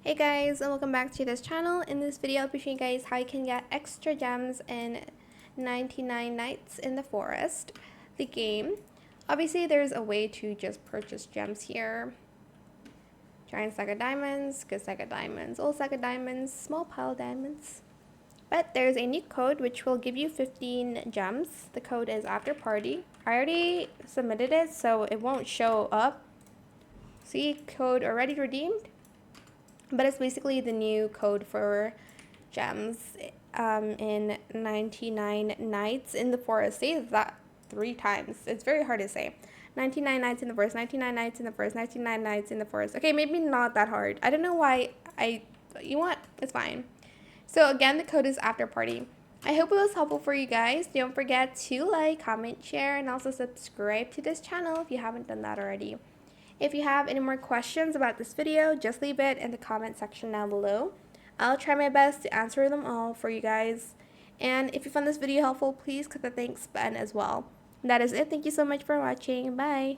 Hey guys, and welcome back to this channel. In this video, I'll be showing you guys how you can get extra gems in 99 Nights in the Forest, the game. Obviously, there's a way to just purchase gems here. Giant stack of diamonds, good stack of diamonds, old stack of diamonds, small pile of diamonds. But there's a new code which will give you 15 gems. The code is after party. I already submitted it, so it won't show up. See, code already redeemed. But it's basically the new code for gems in 99 Nights in the Forest. Say that 3 times. It's very hard to say. 99 Nights in the Forest, 99 Nights in the Forest, 99 Nights in the Forest. Okay, maybe not that hard. I don't know why you know what? It's fine. So again, the code is after party. I hope it was helpful for you guys. Don't forget to like, comment, share, and also subscribe to this channel if you haven't done that already. If you have any more questions about this video, just leave it in the comment section down below. I'll try my best to answer them all for you guys. And if you found this video helpful, please click the thanks button as well. That is it. Thank you so much for watching. Bye.